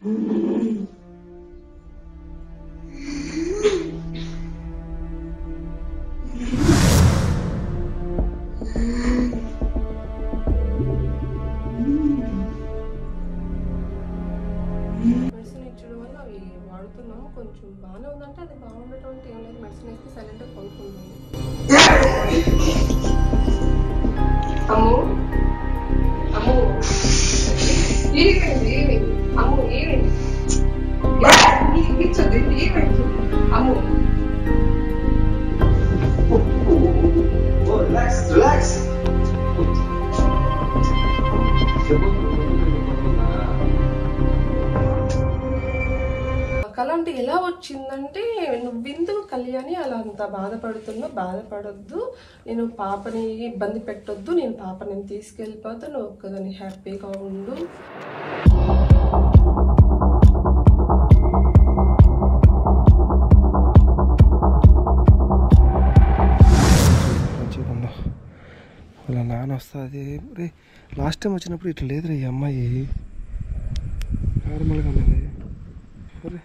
Medicine ఇచ్చడం వల్ల అవి వాడుతున్నాము, కొంచెం బాగానే ఉందంటే అది బాగుండటం ఏం లేదు. మెడిసిన్ వేస్తే సైలెంట్గా కొనుక్కుంటుంది. అమ్ము అమ్ము ఏమైంది అమ్ము ఏమైంది ఏమైంది అమ్ము రిలాక్స్. కళ అంటే ఎలా వచ్చిందంటే, నువ్వెందుకు కళ్యాణి అలా అంత బాధపడుతున్నావు, బాధపడొద్దు, నేను పాపని ఇబ్బంది పెట్టొద్దు, నేను పాపని తీసుకెళ్ళిపోతా, నువ్వు ఒక్కదాన్ని హ్యాపీగా ఉండు. వాళ్ళ నాన్న వస్తుంది. రే లాస్ట్ టైం వచ్చినప్పుడు ఇట్లా లేదురా ఈ అమ్మాయి, నార్మల్గా ఉన్నది. అరే